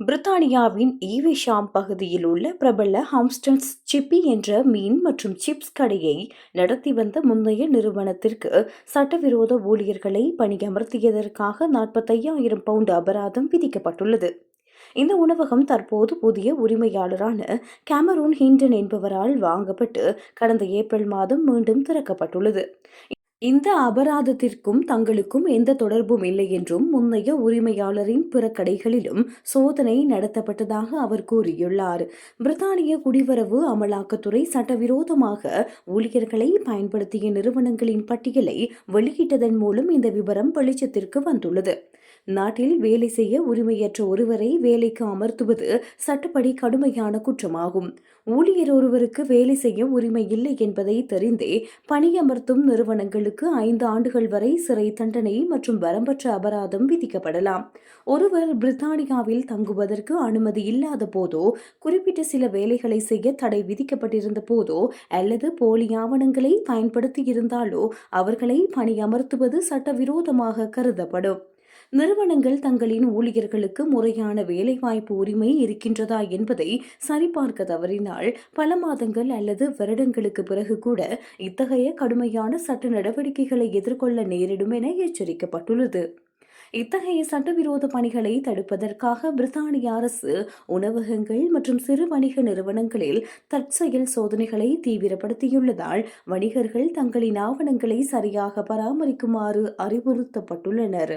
பிரித்தானியாவின் ஈவிஷாம் பகுதியில் உள்ள பிரபல ஹாம்ஸ்டன்ஸ் சிப்பி என்ற மீன் மற்றும் சிப்ஸ் கடையை நடத்தி வந்த முந்தைய நிறுவனத்திற்கு சட்டவிரோத ஊழியர்களை பணியமர்த்தியதற்காக 45,000 பவுண்ட் அபராதம் விதிக்கப்பட்டுள்ளது. இந்த உணவகம் தற்போது புதிய உரிமையாளரான கேமரூன் ஹிண்டன் என்பவரால் வாங்கப்பட்டு கடந்த ஏப்ரல் மாதம் மீண்டும் திறக்கப்பட்டுள்ளது. இந்த அபராதத்திற்கும் தங்களுக்கும் எந்த தொடர்பும் இல்லை என்றும் முந்தைய உரிமையாளரின் பிற கடைகளிலும் சோதனை நடத்தப்பட்டதாக அவர் கூறியுள்ளார். பிரித்தானிய குடிவரவு அமலாக்கத்துறை சட்டவிரோதமாக ஊழியர்களை பயன்படுத்திய நிறுவனங்களின் பட்டியலை வெளியிட்டதன் மூலம் இந்த விவரம் வெளிச்சத்திற்கு வந்துள்ளது. நாட்டில் வேலை செய்ய உரிமையற்ற ஒருவரை வேலைக்கு அமர்த்துவது சட்டப்படி கடுமையான குற்றமாகும். ஊழியர் ஒருவருக்கு வேலை செய்ய உரிமை இல்லை என்பதை தெரிந்தே பணியமர்த்தும் நிறுவனங்களுக்கு 5 ஆண்டுகள் வரை சிறை தண்டனை மற்றும் வரம்பற்ற அபராதம் விதிக்கப்படலாம். ஒருவர் பிரித்தானியாவில் தங்குவதற்கு அனுமதி இல்லாத போதோ, குறிப்பிட்ட சில வேலைகளை செய்ய தடை விதிக்கப்பட்டிருந்த போதோ அல்லது போலி ஆவணங்களை பயன்படுத்தியிருந்தாலோ அவர்களை பணியமர்த்துவது சட்டவிரோதமாக கருதப்படும். நிறுவனங்கள் தங்களின் ஊழியர்களுக்கு முறையான வேலைவாய்ப்பு உரிமை இருக்கின்றதா என்பதை சரிபார்க்க தவறினால் பல மாதங்கள் அல்லது வருடங்களுக்கு பிறகு கூட இத்தகைய கடுமையான சட்ட நடவடிக்கைகளை எதிர்கொள்ள நேரிடும் என எச்சரிக்கப்பட்டுள்ளது. இத்தகைய சட்டவிரோத பணிகளை தடுப்பதற்காக பிரித்தானிய அரசு உணவகங்கள் மற்றும் சிறு வணிக நிறுவனங்களில் தற்செயல் சோதனைகளை தீவிரப்படுத்தியுள்ளதால் வணிகர்கள் தங்களின் ஆவணங்களை சரியாக பராமரிக்குமாறு அறிவுறுத்தப்பட்டுள்ளனர்.